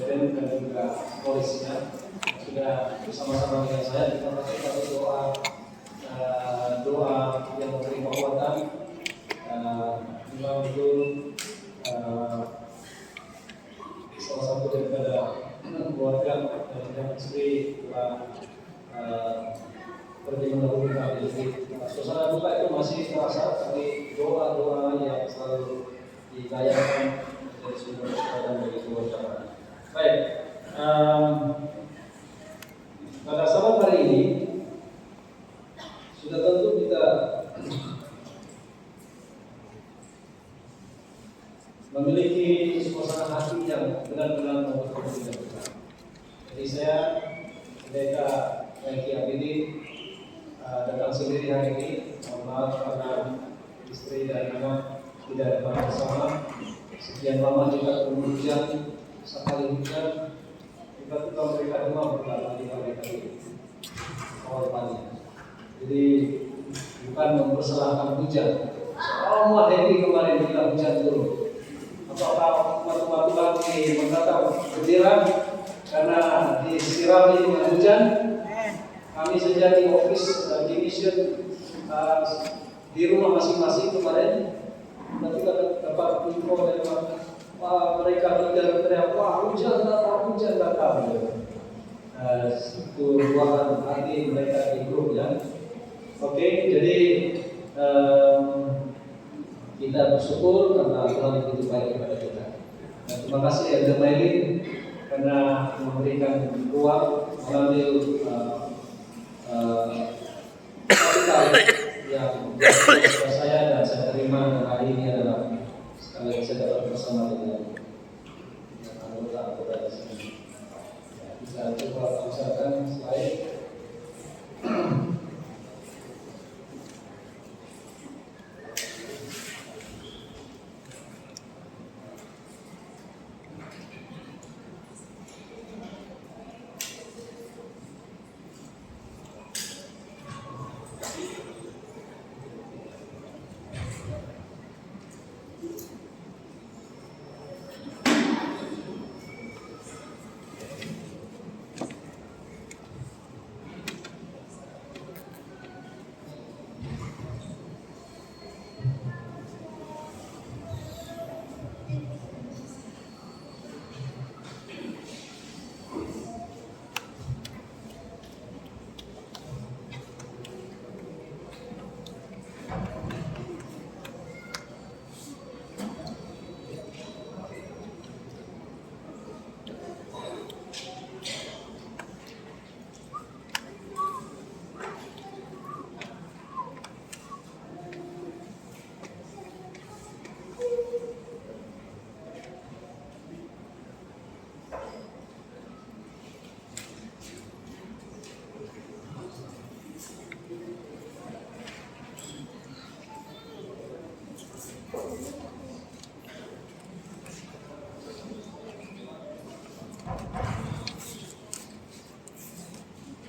Presiden dan juga polisinya sudah bersama-sama dengan saya. Kita pakai doa yang memberi kekuatan. Memang itu salah satu daripada keluarga dan istri telah pergi mendahului kami. Suasana duka itu masih terasa, tapi doa-doa yang selalu dilayangkan dari sumber kekuatan bagi keluarga. Baik, pada saat hari ini sudah tentu kita memiliki suasana hati yang benar-benar membuat kita. Jadi saya, mereka Eki Abidi datang sendiri hari ini. Mohon maaf karena istri dan anak tidak dapat bersama. Sekian lama juga turun hujan, sekali hujan, tiba-tiba mereka semua berkata di pagi awal pagi. Jadi bukan mempersalahkan hujan. Semua hari kemarin kita hujan dulu. Apakah umat lagi mengatakan berdiran karena disirami dengan hujan? Kami saja di office di mission di rumah masing-masing kemarin, kita dapat info dari mereka berteriak, wah hujan datang. Itu ruangan hati mereka di grup ya. Oke, jadi kita bersyukur karena Tuhan begitu baik kepada kita. Dan terima kasih Elder Mailin karena memberikan ruang mengambil kapital yang saya dan saya terima dan hari ini adalah sekali lagi saya dapat bersama dengan anggota di sini. Bisa coba usahakan slide.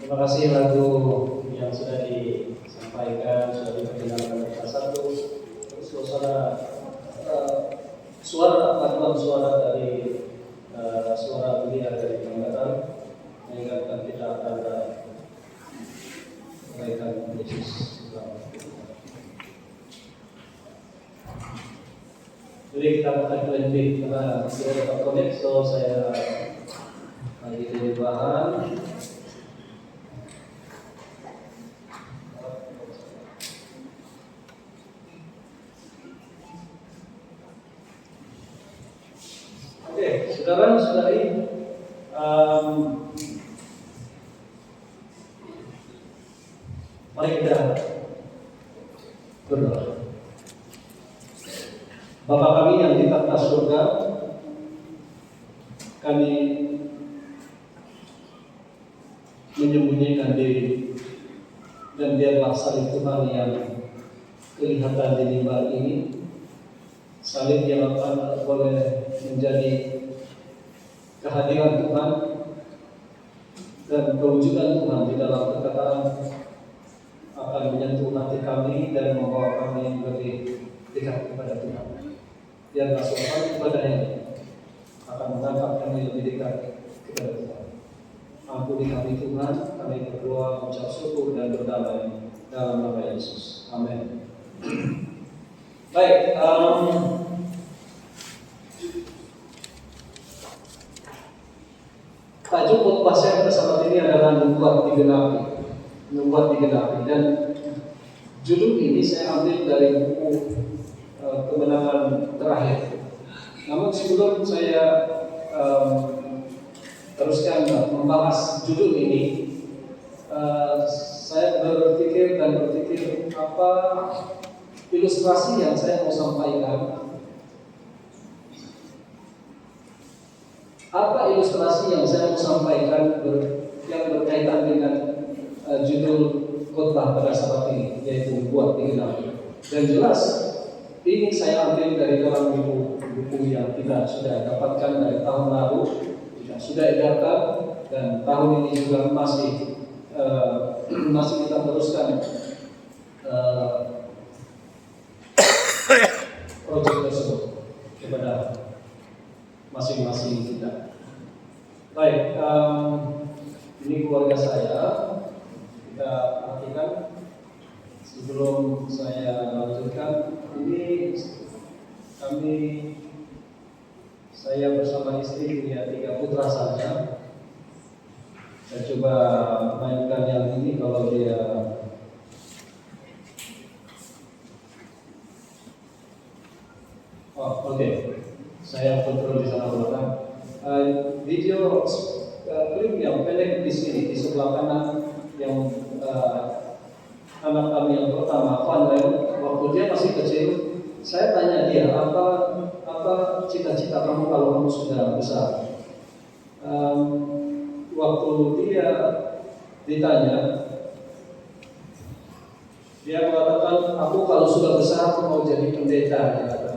Terima kasih lagu yang sudah disampaikan, sudah diperkenalkan kepada satu paduan suara dari suara belia dari Kalimantan mengingatkan kita akan kebaikan Yesus. Jadi kita akan lebih karena sudah dapat connect, so saya lagi dari bahan. Saudara-saudari, mari kita berdoa. Bapa kami yang di atas surga, kami menyembunyikan diri dan biarlah salib Tuhan yang kelihatan di mimbar ini, salib yang akan boleh menjadi kehadiran Tuhan dan kewujudan Tuhan di dalam perkataan akan menyentuh hati kami dan membawa kami lebih dekat kepada Tuhan. Biarlah suasana ibadah ini akan akan mengangkat kami lebih dekat kepada Tuhan. Ampuni kami Tuhan, kami berdoa, mengucap syukur dan berdamai dalam nama Yesus. Amin. Baik, tajuk khotbah saya pada saat ini adalah membuat digenapi, dan judul ini saya ambil dari buku Kemenangan Terakhir. Namun sebelum saya teruskan membahas judul ini, saya berpikir apa ilustrasi yang saya mau sampaikan. Apa ilustrasi yang saya mau sampaikan yang berkaitan dengan judul khotbah pada saat ini, yaitu buat digenapi. Dan jelas ini saya ambil dari dalam buku yang kita sudah dapatkan dari tahun lalu, juga sudah edarkan, dan tahun ini juga masih kita teruskan proyek tersebut kepada masing-masing kita. Baik, ini keluarga saya. Kita perhatikan sebelum saya lanjutkan. Ini saya bersama istri punya 3 putra saja. Saya coba mainkan yang ini kalau dia. Oh, oke. Saya kontrol di sana belakang. Video klip yang pendek di sini di sebelah kanan yang anak kami yang pertama, Van Leon, waktu dia masih kecil, saya tanya dia apa cita-cita kamu kalau kamu sudah besar. Waktu dia ditanya, dia mengatakan, aku kalau sudah besar aku mau jadi pendeta, dia kata.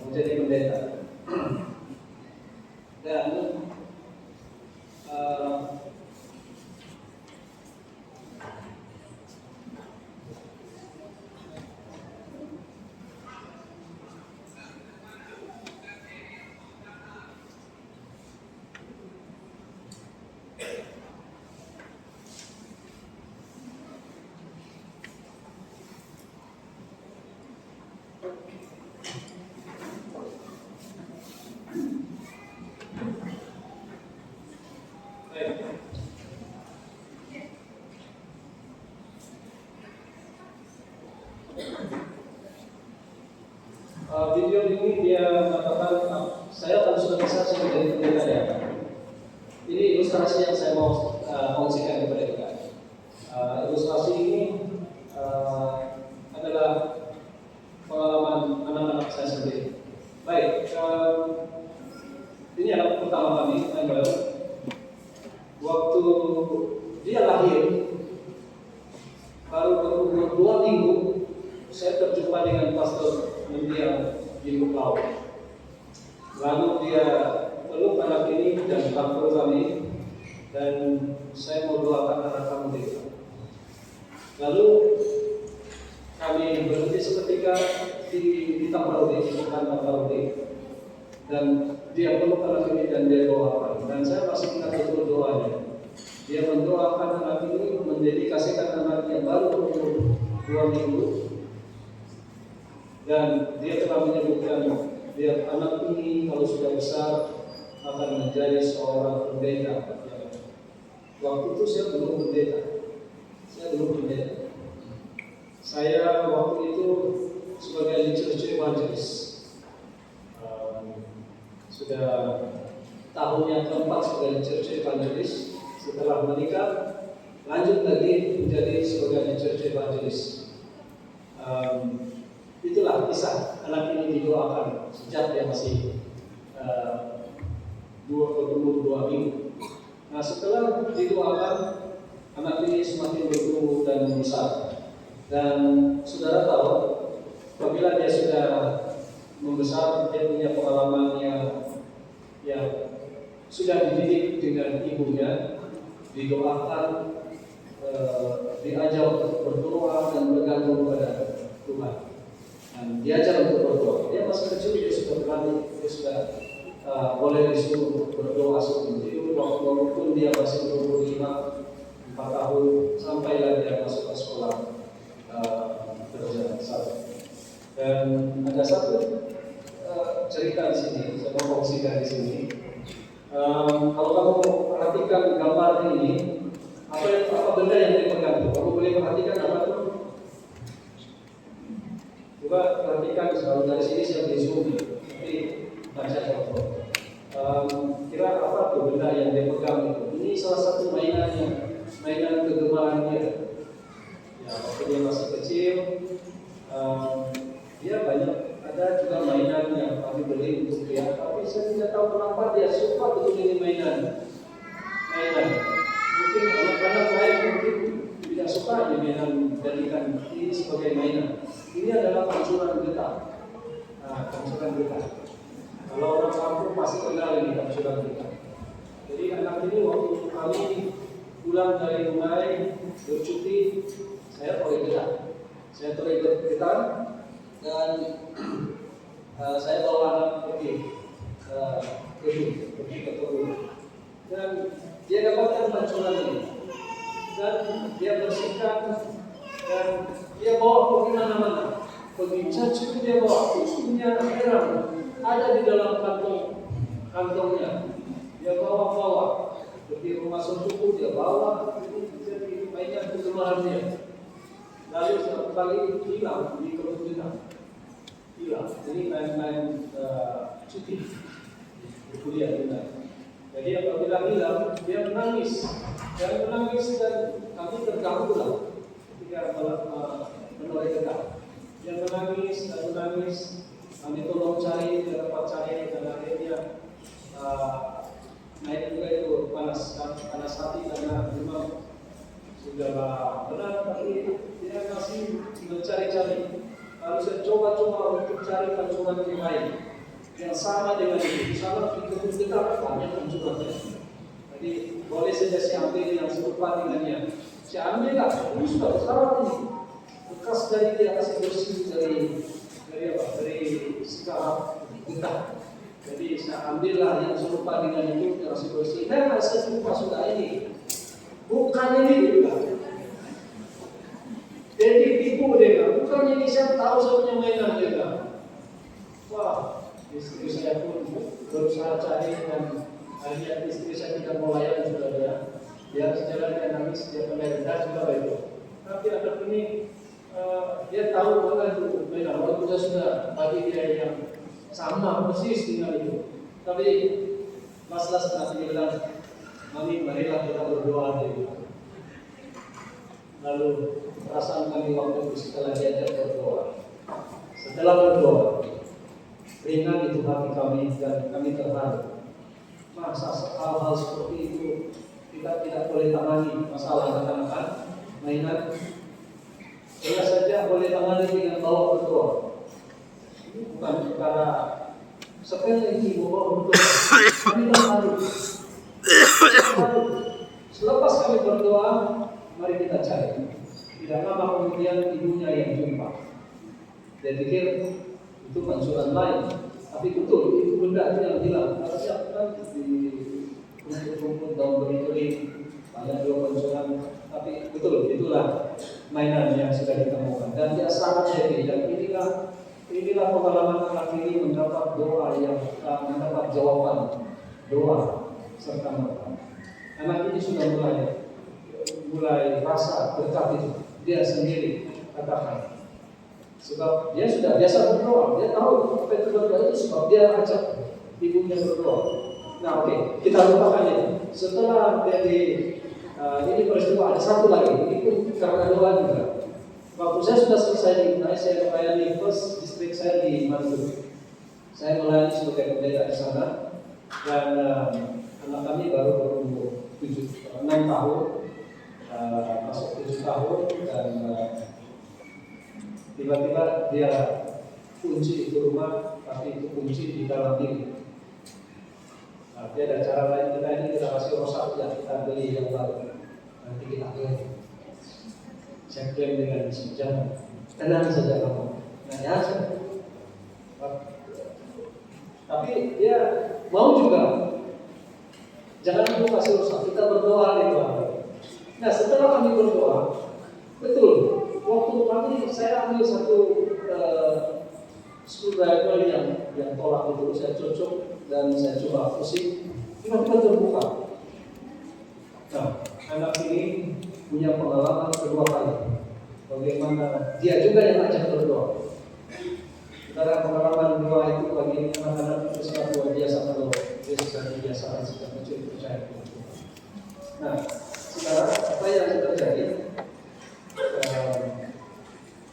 Mau jadi pendeta. Dan video ini dia mengatakan, saya kalau sudah besar saya menjadi pendeta ya. Ini ilustrasi yang saya mau kongsikan kepada kita. Ilustrasi ini adalah pengalaman anak-anak saya sendiri. Baik, ini anak pertama kami, Michael. Waktu dia lahir, baru berumur 2 minggu, saya terjumpa dengan pastor mendiang di Bukau. Lalu dia peluk anak ini dan rangkul kami, dan saya mau doakan anak kamu dulu. Lalu kami berhenti seketika di Tambarudi, bukan Tambarudi, dan dia peluk anak ini dan dia doakan. Dan saya masih ingat betul doanya. Dia mendoakan anak ini, mendedikasikan anaknya baru umur 2 minggu. Dan dia telah menyebutkan, dia anak ini kalau sudah besar akan menjadi seorang pendeta. Waktu itu saya belum pendeta. Saya waktu itu sebagai church evangelist. Sudah tahunnya keempat sebagai church evangelist. Setelah menikah, lanjut lagi menjadi sebagai church evangelist. Itulah kisah anak ini didoakan sejak dia masih umur 2 minggu. Nah, setelah didoakan, anak ini semakin bertumbuh dan membesar. Dan saudara tahu, apabila dia sudah membesar, dia punya pengalaman yang sudah dididik dengan ibunya, didoakan, diajar untuk berdoa dan bergantung kepada Tuhan. Dan diajar untuk berdoa. Dia masih kecil, dia sudah berani, dia sudah boleh disuruh untuk berdoa sebelum tidur, walaupun dia masih 25, 4 tahun, sampailah dia masuk ke sekolah kerja satu. Dan ada satu cerita di sini, saya mau kongsikan di sini. Kalau kamu perhatikan gambar ini, apa benda yang dipegang? Kamu boleh perhatikan apa itu? Coba perhatikan, kalau dari sini saya beri zoom, tapi baca foto. Kira apa tuh benda yang dia pegang itu? Ini salah satu mainannya, mainan kegemaran dia. Ya, waktu dia masih kecil, dia banyak ada juga mainan yang kami beli untuk dia. Tapi saya tidak tahu kenapa dia suka betul ini mainan. Mungkin anak-anak lain mungkin tidak suka ini mainan, jadikan ini sebagai mainan. Ini adalah pancuran getah. Pancuran getah. Kalau orang kampung pasti kenal ini pancuran getah. Jadi anak ini waktu kami pulang dari rumah bercuti, saya torek getah. Saya torek getah dan saya bawa anak pergi ke kebun. Dan dia dapatkan pancuran ini. Dan dia bersihkan dan dia bawa pergi mana-mana. Pergi cacu dia bawa, punya heran ada di dalam kantongnya. Dia bawa pergi rumah sepupu dia bawa, jadi mainan kegemarannya. Lalu satu kali hilang di kebun kita. Hilang. Jadi main-main cuti di kuliah kita. Jadi apabila hilang dia menangis dan kami terganggu lah ketika menoreh getah. Dia menangis, kami tolong cari, dia dapat cari dan akhirnya naik juga itu panas hati karena memang sudah berat, tapi dia masih mencari-cari. Lalu saya coba untuk cari pancuran yang lain yang sama dengan itu. Sama di kebun kita banyak pancurannya. Jadi boleh saja saya ambil yang serupa dengannya. Saya ambil lah, ini sudah besar ini. Bekas dari dia kasih bersih dari sekarang getah. Jadi saya ambillah yang serupa dengan itu, yang kasih bersih. Dan hasil serupa sudah ini. Bukan ini juga. Jadi tipu dia, bukan ini saya tahu saya punya mainan dia. Wah, istri saya pun berusaha cari dan akhirnya istri saya tidak mau layan sudah dia sejalan dia nangis, dia pengen rendah sudah itu. Tapi anak ini dia tahu mana itu mainan. Walaupun saya sudah bagi dia yang sama persis dengan itu. Tapi masalah nanti dia bilang, mami marilah kita berdoa dia. Lalu perasaan kami waktu itu setelah diajak berdoa. Setelah berdoa, ringan itu hati kami dan kami terharu. Masa hal-hal seperti itu kita tidak boleh tangani masalah anak-anak mainan. Dia saja boleh tangani dengan bawa berdoa. Ini bukan perkara sepele ibu bawa berdoa. Kami terharu. Selepas kami berdoa, mari kita cari. Tidak lama kemudian ibunya yang jumpa. Dia pikir itu pancuran lain, tapi betul itu benda yang hilang. Kalau siapa kan di rumput daun beri-beri banyak dua pancuran, tapi betul itulah mainan yang sudah ditemukan. Dan dia sangat happy. Dan inilah pengalaman anak ini mendapat doa yang mendapat jawaban doa serta merta. Anak ini sudah mulai rasa dekat itu. Dia sendiri katakan. Sebab dia sudah biasa berdoa, dia tahu apa itu berdoa itu sebab dia ajak ibunya berdoa. Nah oke, kita lupakan itu. Setelah ini peristiwa ada satu lagi, ini pun karena doa juga. Waktu saya sudah selesai saya melayani first distrik saya di Manado. Saya melayani sebagai pendeta di sana dan anak kami baru berumur 6 tahun. Masuk 7 tahun dan tiba-tiba dia kunci itu rumah, tapi itu kunci di dalam diri. Dia ada cara lain kita ini kita kasih rosak ya, kita beli yang baru, nanti kita klaim. Saya klaim dengan jangan tenang saja kamu. Nah ya, tapi dia mau juga. Jangan lupa kasih usaha, kita berdoa di keluarga. Nah setelah kami berdoa, betul, waktu kami saya ambil satu screwdriver yang tolak itu, saya cocok dan saya coba pusing, tiba-tiba terbuka. Nah, anak ini punya pengalaman kedua kali. Bagaimana dia juga yang ajak berdoa. Karena pengalaman doa itu bagi anak-anak itu sangat luar biasa kalau dia sudah dibiasakan sejak kecil percaya kepada Tuhan. Nah, sekarang apa yang terjadi?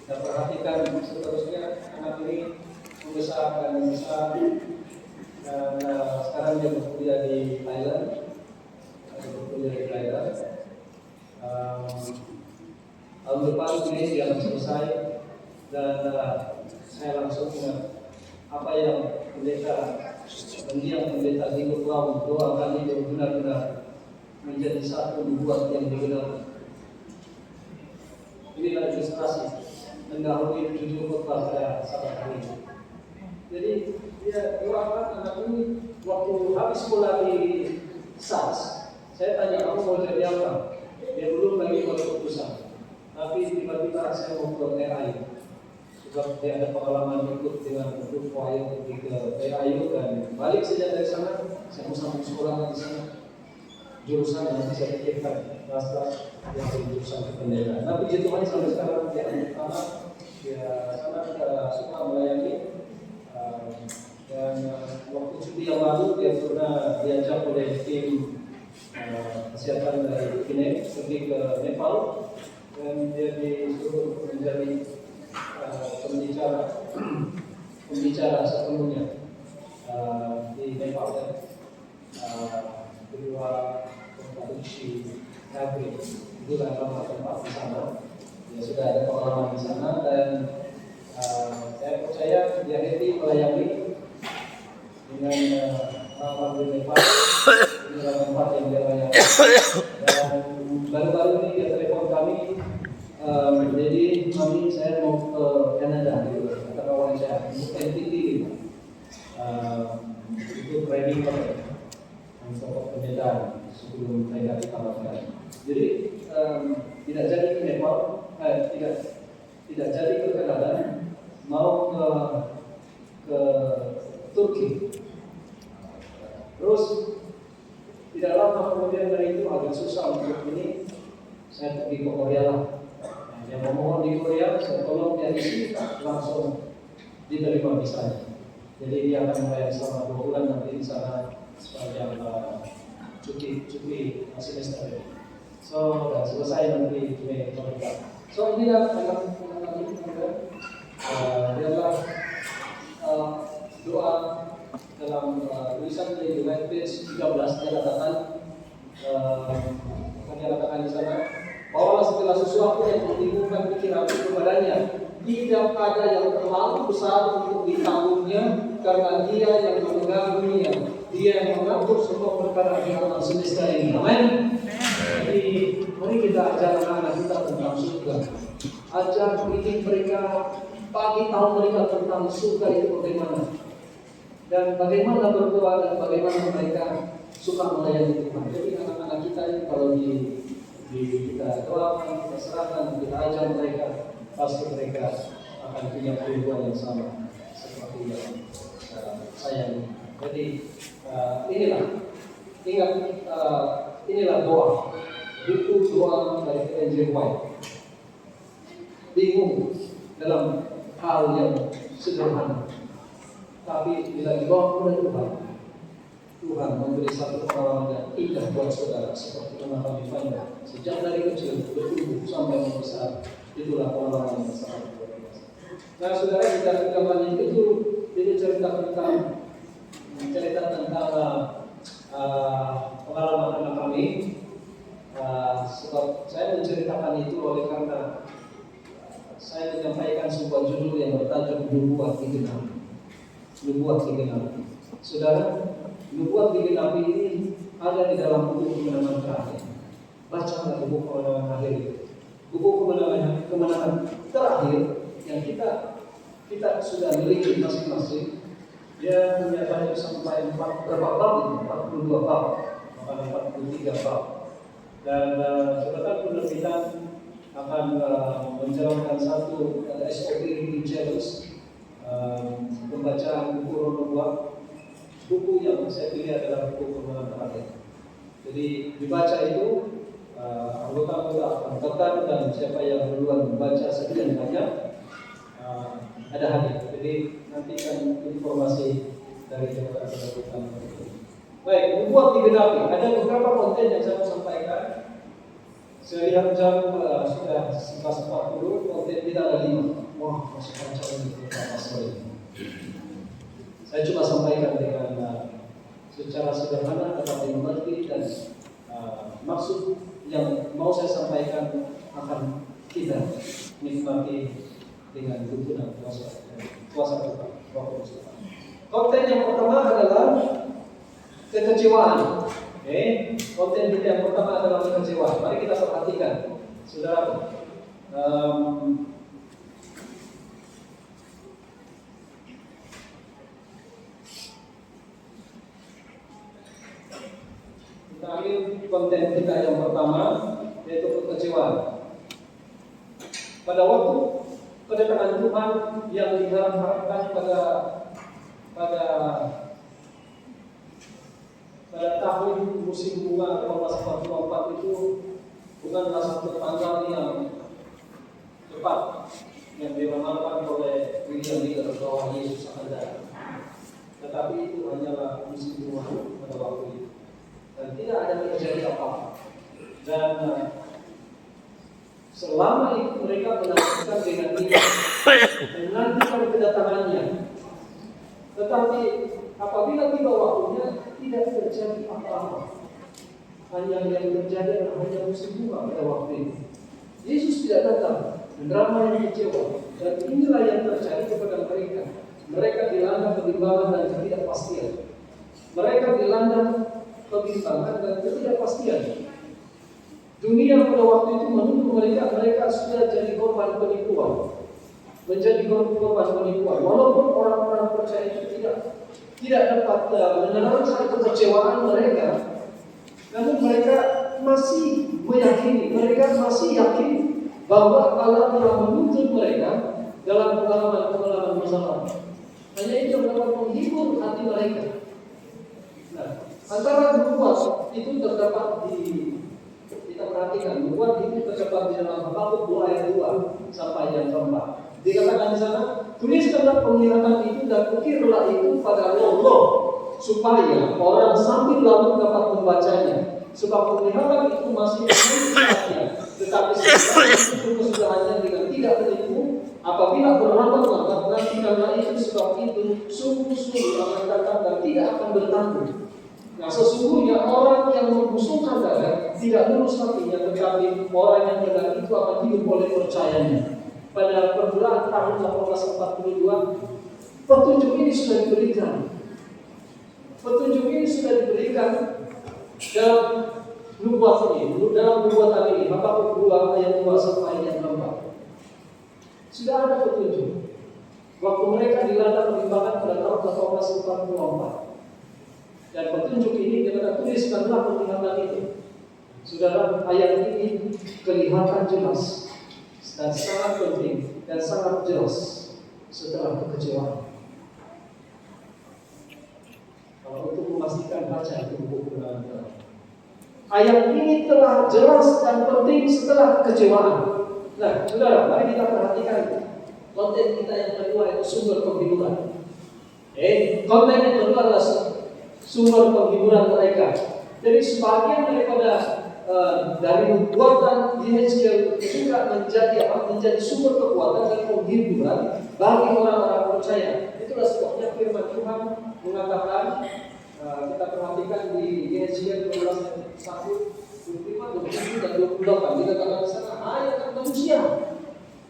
Kita perhatikan seterusnya anak ini membesar dan sekarang dia berkuliah di Thailand. Tahun depan ini dia akan selesai dan saya langsung ingat apa yang mendiang pendeta Ziko Klau doakan ini benar-benar menjadi satu nubuat yang digenapi. Inilah ilustrasi mendahului 7 khotbah saya saat hari ini. Jadi dia doakan anak ini waktu habis sekolah di SAS. Saya tanya kamu mau jadi apa? Dia belum lagi berkeputusan. Tapi tiba-tiba saya mau ke TAI. Sebab dia ada pengalaman ikut dengan grup choir pergi ke TAI dan balik saja dari sana. Saya mau sambung sekolah di sana. Jurusan yang saya pikirkan master yang jurusan kependeritaan. Tapi puji Tuhan sampai sekarang dia anak dia sangat suka melayani. Dan waktu cuti yang lalu dia pernah diajak oleh tim kesehatan dari Pineng pergi ke Nepal dan dia disuruh menjadi pembicara sepenuhnya di Nepal dan kedua produksi Nagri itu adalah tempat di sana. Dia sudah ada pengalaman di sana dan saya percaya dia happy melayani dengan orang di Nepal. Ini adalah tempat yang dia layani. Dan baru-baru ini dia telepon kami. Jadi kami saya mau ke Kanada gitu, kata kawan saya NTT itu training untuk pendeta sebelum mereka ditawarkan. Jadi tidak jadi ke Nepal, tidak jadi ke Kanada, mau ke Turki. Terus tidak lama kemudian dari itu agak susah untuk ini, saya pergi ke Korea lah. Yang memohon di Korea, saya tolong dia di sini langsung diterima visanya. Jadi dia akan membayar selama 2 bulan nanti di sana sepanjang cuti semester. So dan selesai nanti Mei mereka. So inilah anak-anak ini adalah doa dalam tulisan di United page 13 dia katakan di sana. Bawalah segala sesuatu yang membingungkan pikiranmu kepadanya. Tidak ada yang terlalu besar untuk ditanggungnya, karena Dia yang mengenal dunia, Dia yang mengatur semua perkara di alam semesta ini. Amin. Jadi mari kita ajar anak-anak kita tentang surga. Ajar didik mereka, bagi tahu mereka tentang surga itu bagaimana, dan bagaimana berdoa dan bagaimana mereka suka melayani Tuhan. Jadi anak-anak kita ini kalau kita doakan, kita serahkan, kita ajar mereka, pasti mereka akan punya kehidupan yang sama seperti yang saya ini. Jadi inilah doa. Buku doa dari Ellen G. White. Bingung dalam hal yang sederhana, tapi bila dibawa kepada Tuhan memberi satu pengalaman yang indah buat saudara, seperti yang kami pandang sejak dari kecil bertumbuh sampai membesar. Itulah pengalaman yang sangat luar biasa. Nah, saudara, kita rekaman itu jadi cerita tentang pengalaman anak kami. Sebab saya menceritakan itu oleh karena saya menyampaikan sebuah judul yang bertajuk Nubuat Digenapi. Nubuat Digenapi. Saudara, nubuat digenapi ini ada di dalam buku kemenangan terakhir. Bacalah buku kemenangan terakhir itu. Buku kemenangan terakhir yang kita sudah miliki masing-masing. Dia punya banyak sampai berapa bab itu? 42 bab, bahkan 43 bab. Dan suratan penerbitan akan menjalankan satu SOP reading challenge, pembacaan buku Ron-Nubuat. Buku yang saya pilih adalah buku Permohonan Terakhir. Jadi dibaca itu anggota-anggota akan tekan, dan siapa yang duluan membaca sekian banyak ada hadiah. Jadi nantikan informasi dari jabatan pendapat. Baik, membuat digenapi. Ada beberapa konten yang saya mau sampaikan. Saya lihat jam sudah 11.40, konten kita ada 5. Wah, masih panjang ini beberapa slide. Saya cuma sampaikan dengan secara sederhana tetapi mengerti, dan maksud yang mau saya sampaikan akan kita nikmati dengan tuntunan kuasa Tuhan. Konten yang pertama adalah kekecewaan. Konten kita yang pertama adalah kekecewaan. Mari kita perhatikan, saudara. Kita ambil konten kita yang pertama, yaitu kekecewaan. Pada waktu kedatangan Tuhan yang diharapkan pada tahun musim bunga 1844 itu bukanlah satu tanggal yang tepat yang diramalkan oleh William Miller bahwa Yesus akan datang. Tetapi itu hanyalah musim bunga pada waktu itu, dan tidak ada terjadi apa-apa. Dan selama itu mereka menantikan dengan iman, menantikan kedatangannya. Tetapi apabila tiba waktunya, tidak terjadi apa-apa. Hanya yang terjadi adalah hanya musim bunga pada waktu itu. Yesus tidak datang, dan ramai yang kecewa. Dan inilah yang terjadi kepada mereka. Mereka dilanda kebimbangan dan ketidakpastian. Mereka dilanda kebimbangan dan ketidakpastian. Dunia pada waktu itu menuduh mereka sudah jadi korban penipuan. Menjadi korban penipuan. Walaupun orang-orang percaya itu tidak dapat menerangkan kekecewaan mereka, namun mereka masih meyakini, mereka masih yakin bahwa Allah telah menuntut mereka dalam pengalaman-pengalaman masa lalu. Hanya itu yang dapat menghibur hati mereka. Nah, antara dua itu terdapat kita perhatikan, dua itu terdapat di dalam Habakuk 2 ayat 2 sampai yang keempat. Dikatakan di sana, tuliskanlah penglihatan itu dan ukirlah itu pada roh-roh, supaya orang sambil lalu dapat membacanya. Sebab penglihatan itu masih menunjukkannya, tetapi itu kesudahannya dengan tidak menipu. Apabila berlalu maka nantikanlah itu, sebab itu sungguh-sungguh akan datang dan tidak akan bertanggung. Nah, sesungguhnya orang yang membusungkan dada tidak lulus hatinya, tetapi orang yang benar itu akan hidup oleh percayanya. Pada permulaan tahun 1842, petunjuk ini sudah diberikan. Petunjuk ini sudah diberikan dalam nubuat ini, dalam nubuatan ini, Habakuk 2 ayat 2 sampai ayat 4. Sudah ada petunjuk. Waktu mereka dilanda kebimbangan pada tahun 1844. Dan petunjuk ini kita tuliskanlah penglihatan itu. Saudara, ayat ini kelihatan jelas dan sangat penting dan sangat jelas setelah kekecewaan. Kalau untuk memastikan, baca itu buku Kenalan Terakhir. Ayat ini telah jelas dan penting setelah kekecewaan. Nah, saudara, mari kita perhatikan konten kita yang kedua, itu sumber penghiburan. Konten yang kedua adalah sumber penghiburan mereka. Jadi sebagian daripada dari nubuatan Yeskiel juga menjadi sumber kekuatan dan penghiburan bagi orang-orang percaya. Itulah sebabnya firman Tuhan mengatakan, kita perhatikan di Yeskiel 12 ayat 1, 25, 27 dan 28. Dikatakan di sana, hai anak manusia,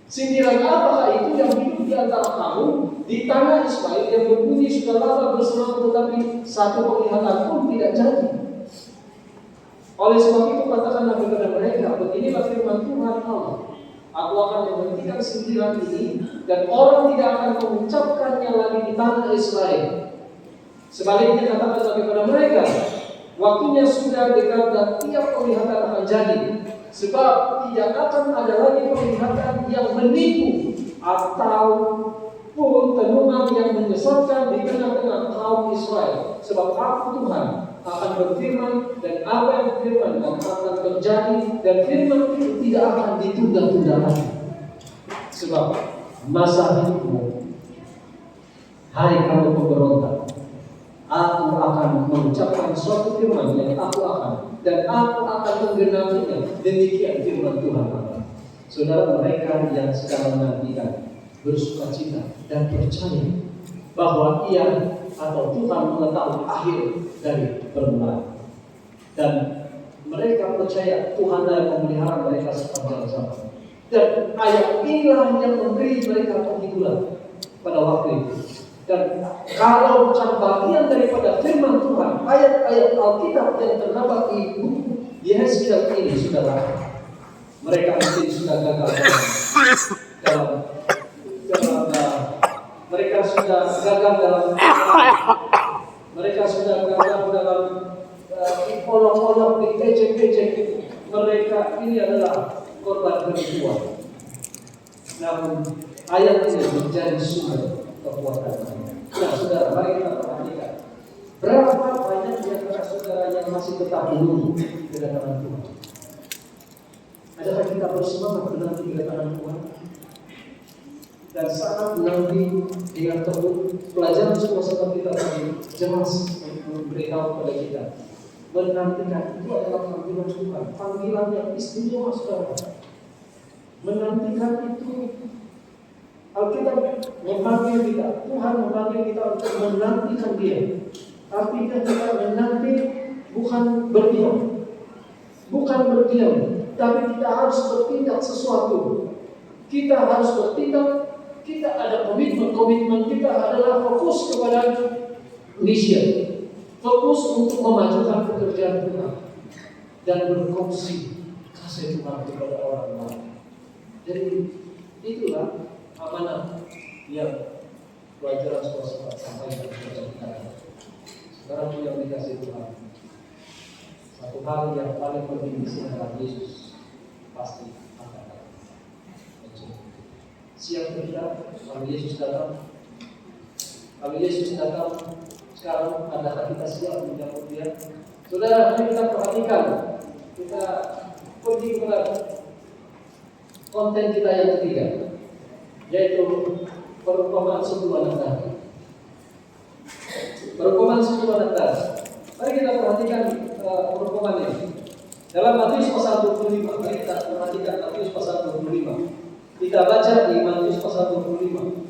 sindiran apakah itu yang hidup di antara kamu di tanah Israel yang berbunyi sudah lama bersama, tetapi satu penglihatan pun tidak jadi. Oleh sebab itu katakanlah kepada mereka, beginilah firman Tuhan Allah, aku akan menghentikan sindiran ini dan orang tidak akan mengucapkannya lagi di tanah Israel. Sebaliknya katakanlah kepada mereka, waktunya sudah dekat dan tiap penglihatan akan jadi. Sebab tidak akan ada lagi penglihatan yang menipu ataupun tenungan yang menyesatkan di tengah-tengah kaum Israel. Sebab Aku Tuhan akan berfirman, dan apa yang berfirman akan terjadi, dan firman itu tidak akan ditunda-tunda lagi. Sebab masa hidupmu, hai kamu pemberontak, Aku akan mengucapkan suatu firman yang Aku akan, dan Aku akan menggenapinya. Demikian firman Tuhan Allah. Saudara, mereka yang sekarang menantikan bersukacita dan percaya bahwa Ia atau Tuhan mengetahui akhir dari permulaan, dan mereka percaya Tuhan yang memelihara mereka sepanjang zaman. Dan ayat inilah yang memberi mereka penghiburan pada waktu itu. Dan kalau bukan bagian daripada firman Tuhan, ayat-ayat Alkitab yang terdapat di buku Yehezkiel ini, saudara, mereka mungkin sudah gagal dalam olok-olok, diejek-ejek. Mereka ini adalah korban penipuan. Namun ayat ini menjadi sumber kekuatan. Nah, saudara, mari kita perhatikan berapa banyak di antara saudara yang masih tetap menunggu kedatangan Tuhan. Adakah kita bersemangat menanti kedatangan Tuhan? Dan saat menanti dengan tekun, pelajaran semua seperti kita tadi jelas memberitahu kepada kita, menantikan itu adalah panggilan Tuhan, panggilan yang istimewa, saudara. Menantikan itu, Alkitab memanggil kita, Tuhan memanggil kita untuk menantikan Dia. Artinya kita menanti bukan berdiam, tapi kita harus bertindak sesuatu. Kita harus bertindak. Kita ada komitmen kita adalah fokus kepada mission, fokus untuk memajukan pekerjaan Tuhan dan berkongsi kasih Tuhan kepada orang lain. Jadi itulah amanah yang pelajaran sekolah sampaikan kepada kita. Sekarang yang dikasih Tuhan, satu hal yang paling penting di sini adalah Yesus pasti akan datang. Siap kita kalau Yesus datang. Kalau Yesus datang sekarang, adakah kita siap menyambut Dia? Saudara, mari kita perhatikan. Kita pergi ke konten kita yang ketiga, yaitu perumpamaan 10 anak tadi. Perumpamaan 10 anak tadi. Mari kita perhatikan perumpamaan ini. Dalam Matius pasal 25, mari kita perhatikan Matius pasal 25. Kita baca di Matius pasal 25.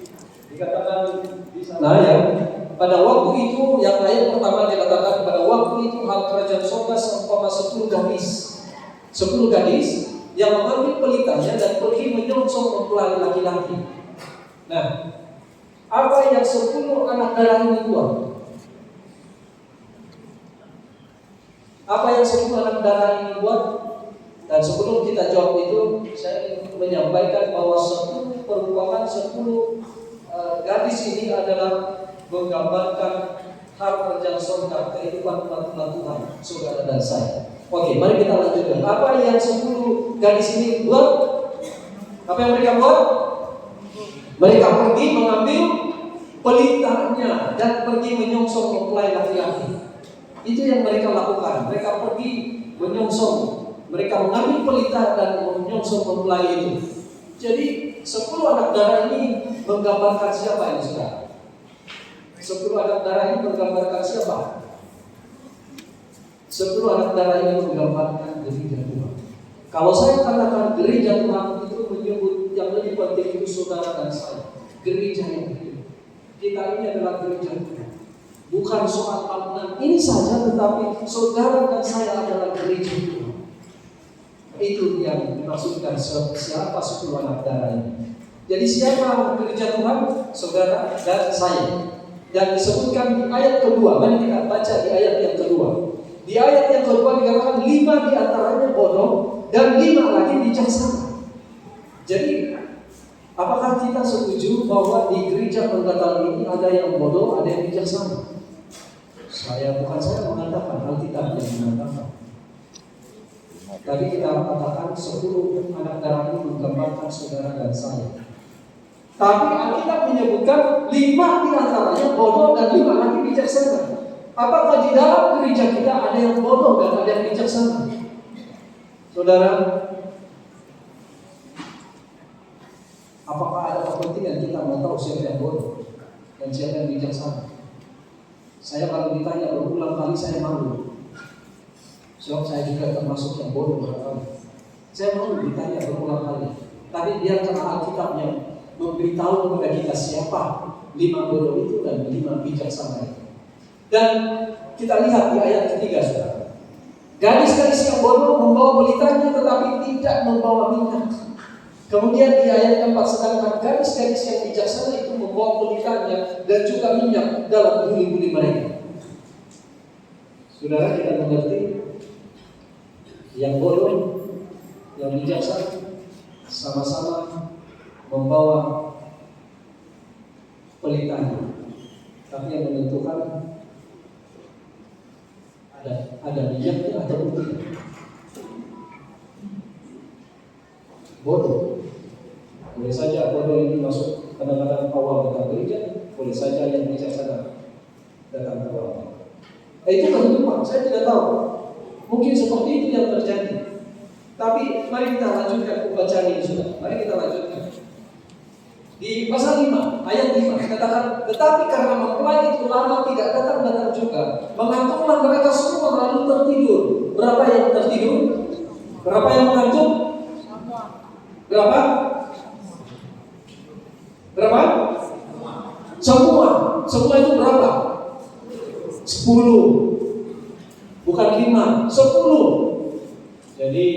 Dikatakan di sana ya, pada waktu itu, yang ayat pertama dikatakan, pada waktu itu hal kerajaan surga seumpama 10 gadis yang mengambil pelitanya dan pergi menyongsong mempelai laki-laki. Nah, apa yang 10 anak darah ini buat? Apa yang 10 anak darah ini buat? Dan sebelum kita jawab itu, saya ingin menyampaikan bahwa 10 perumpamaan 10 gadis ini adalah menggambarkan hal kerjaan surga, kehidupan umat Tuhan, saudara dan saya. Oke, mari kita lanjutkan. Apa yang 10 gadis ini buat? Apa yang mereka buat? Mereka pergi mengambil pelitanya dan pergi menyongsong mempelai laki-laki. Itu yang mereka lakukan. Mereka pergi menyongsong, mereka mengambil pelita dan menyongsong mempelai itu. Jadi 10 anak darah ini menggambarkan siapa ini, saudara? 10 anak darah ini menggambarkan siapa? 10 anak darah ini menggambarkan gereja Tuhan. Kalau saya katakan gereja Tuhan itu menyebut yang lebih penting itu saudara dan saya. Gereja yang hidup. Kita ini adalah gereja Tuhan. Bukan soal bangunan ini saja, tetapi saudara dan saya adalah gereja Tuhan. Itu yang dimaksudkan siapa 10 anak darah ini. Jadi siapa gereja Tuhan? Saudara dan saya. Dan disebutkan di ayat kedua. Mari kita baca di ayat yang kedua. Di ayat yang kedua dikatakan 5 di antaranya bodoh dan 5 lagi bijaksana. Jadi apakah kita setuju bahwa di gereja Penggatan ini ada yang bodoh, ada yang bijaksana? Bukan saya mengatakan, Alkitab yang mengatakan. Tadi kita katakan 10 anak darah ini menggambarkan saudara dan saya. Tapi Alkitab menyebutkan 5 di antaranya bodoh dan 5 lagi bijaksana. Apakah di dalam gereja kita ada yang bodoh dan ada yang bijaksana? Saudara, apakah ada kepentingan kita mau tahu siapa yang bodoh dan siapa yang bijaksana? Saya kalau ditanya berulang kali saya malu. Sebab saya juga termasuk yang bodoh barangkali. Saya malu ditanya berulang kali. Tapi biarkan Alkitab yang memberitahu kepada kita siapa 5 bodoh itu dan 5 bijaksana itu. Dan kita lihat di ayat ketiga, saudara. Gadis-gadis yang bodoh membawa pelitanya tetapi tidak membawa minyak. Kemudian di ayat keempat, sedangkan gadis-gadis yang bijaksana itu membawa pelitanya dan juga minyak dalam buli-buli mereka. Saudara, kita mengerti yang bodoh, yang bijaksana sama-sama membawa pelitanya, tapi yang menentukan ada minyaknya atau tidak. Bodoh, boleh saja bodoh ini masuk kadang-kadang awal datang gereja, boleh saja yang bijaksana datang awal. Itu kehidupan, saya tidak tahu. Mungkin seperti itu yang terjadi. Tapi mari kita lanjutkan pembacaan ini sudah. Mari kita lanjutkan. Di pasal 5, ayat 5 dikatakan, tetapi karena mempelai itu lama tidak datang juga, mengantuklah mereka semua lalu tertidur. Berapa yang tertidur? Berapa yang mengantuk? Berapa? Berapa? Semua. Semua itu berapa? 10. Bukan 5, 10. Jadi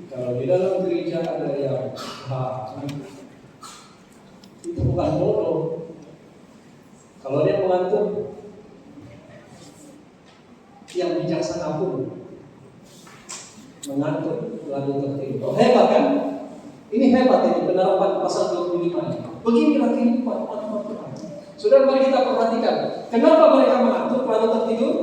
kalau di dalam gereja ada yang itu bukan bodoh. Kalau dia mengantuk, yang bijaksana pun mengantuk lalu tertidur. Oh, hebat kan? Ini hebat ini penerapan pasal 25. Beginilah kehidupan umat Tuhan. Saudara, mari kita perhatikan. Kenapa mereka mengantuk lalu tertidur?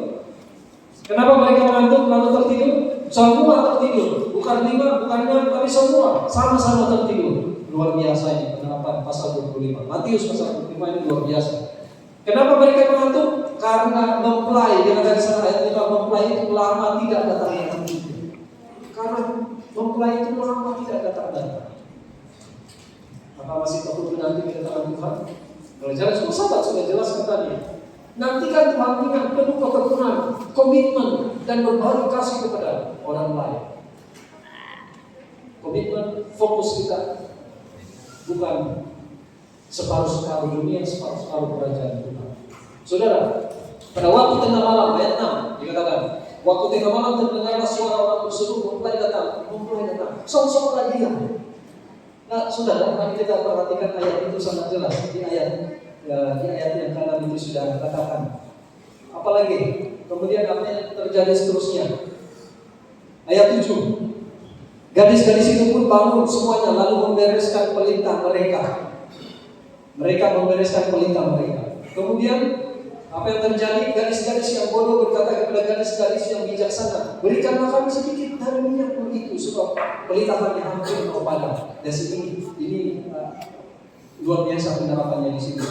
Kenapa mereka mengantuk lalu tertidur? Semua tertidur. Bukan 5, bukan 6, tapi semua sama-sama tertidur. Luar biasa ini penerapan pasal 25. Matius pasal 25 ini luar biasa. Kenapa mereka mengantuk? Karena mempelai. Dengan dari sana ayat 5, mempelai itu lama tidak datang. Karena mempelai itu lama tidak datang. Maka masih takut menanti kedatangan Tuhan? Kalau jelas, sahabat sudah jelaskan tadi. Nantikan Tuhan dengan penuh ketekunan, komitmen, dan berbagi kasih kepada orang lain. Komitmen, fokus kita bukan separuh-separuh dunia, separuh-separuh kerajaan Tuhan. Saudara, pada waktu tengah malam, ayat 6 dikatakan, waktu tengah malam terdengarlah suara orang berseru, mempelai datang. Sok-soklah dia. Nah, saudara, mari kita perhatikan ayat itu sangat jelas di ayat yang kanan itu sudah katakan. Apalagi, kemudian apa yang terjadi seterusnya? Ayat 7. Gadis-gadis itu pun bangun semuanya lalu membereskan pelita mereka. Mereka membereskan pelita mereka. Kemudian apa yang terjadi? Gadis-gadis yang bodoh berkata kepada gadis-gadis yang bijaksana, berikanlah kami sedikit dari minyak itu sebab pelita kami hampir mau padam. Dan ini luar biasa penerapannya di sini.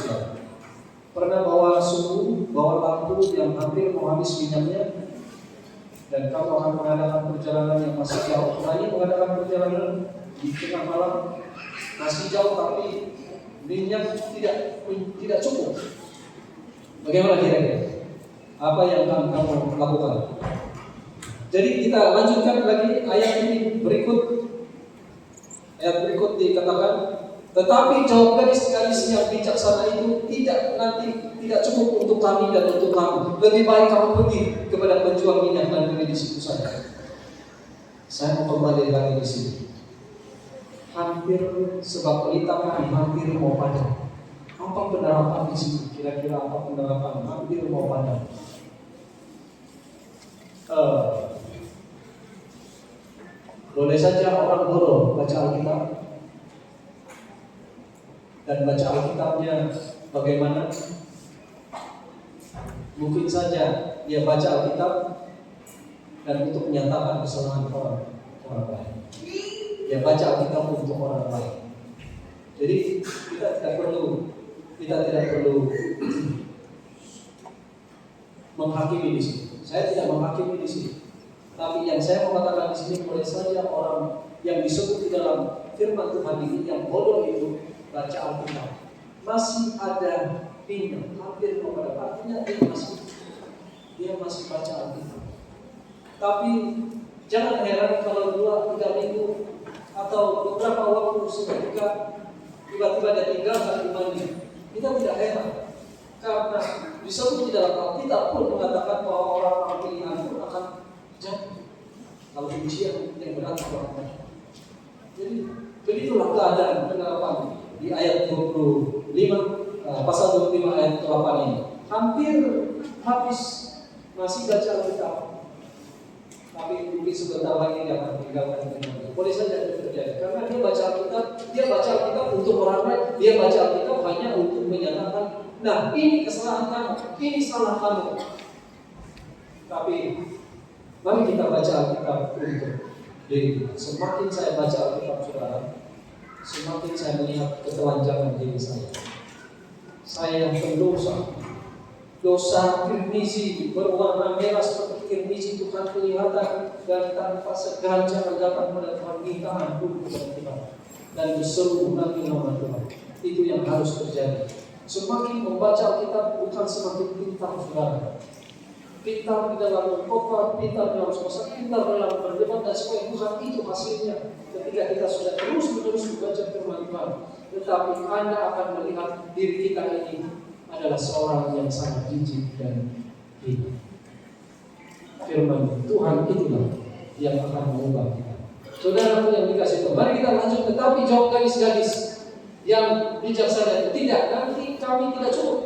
Pernah bawa suhu, bawa lampu yang hampir mau habis minyaknya, dan kamu akan mengadakan perjalanan yang masih jauh. Lagi mengadakan perjalanan di tengah malam masih jauh, tapi minyak tidak cukup. Bagaimana kira-kira? Apa yang akan kamu lakukan? Jadi kita lanjutkan lagi ayat ini berikut. Ayat berikut dikatakan, tetapi jawab gadis-gadis yang bijaksana itu tidak cukup untuk kami dan untuk kamu. Lebih baik kamu pergi kepada penjual minyak dan beli di situ saja. Saya mau kembali lagi di sini. Hampir sebab pelita kami hampir mau padam. Apa penerapan di sini? Kira-kira apa penerapan? Hampir mau padam. Boleh saja orang bodoh baca Alkitab dan baca Alkitabnya bagaimana? Mungkin saja dia baca Alkitab dan untuk menyatakan kesalahan orang lain. Dia baca Alkitab untuk orang lain. Jadi kita tidak perlu menghakimi di sini. Saya tidak menghakimi di sini. Tapi yang saya mau katakan di sini, boleh saja orang yang disebut di dalam firman Tuhan ini yang bodoh itu baca Alkitab masih ada pinjam, hampir kepada artinya dia masih baca Alkitab. Tapi jangan heran kalau 2-3 minggu atau beberapa waktu seketika tiba-tiba dia tinggalkan imannya. Kita tidak heran karena disebut di dalam Alkitab pun mengatakan bahwa orang-orang pilihan pun akan jatuh kalau ujian yang berat berlaku. Jadi begitulah keadaan penerapan di ayat 25 pasal 25 ayat 8 ini. Hampir habis masih baca Alkitab, tapi mungkin sebentar lagi dia akan meninggalkan iman. Boleh saja itu terjadi karena dia baca Alkitab untuk orang lain, dia baca Alkitab hanya untuk menyatakan, nah ini kesalahan kamu, ini salah kamu. Tapi mari kita baca Alkitab untuk diri. Semakin saya baca Alkitab, saudara, semakin saya melihat ketelanjangan diri saya. Saya yang pendosa, dosa kirmizi berwarna merah seperti kirmizi Tuhan kelihatan, dan tanpa sengaja datang pada Tuhan, minta ampun kepada Tuhan dan berseru mengambil nama Tuhan. Itu yang harus terjadi. Semakin membaca Alkitab bukan semakin pintar, saudara. Pintar di dalam berkhotbah, pintar dalam puasa, pintar dalam berdebat dan sebagainya. Bukan itu hasilnya ketika kita sudah terus-menerus membaca firman Tuhan. Tetapi Anda akan melihat diri kita ini adalah seorang yang sangat jijik dan hina. Firman Tuhan itulah yang akan mengubah kita. Saudara yang dikasih Tuhan, mari kita lanjut. Tetapi jawab gadis-gadis yang bijaksana itu, tidak, nanti kami tidak cukup.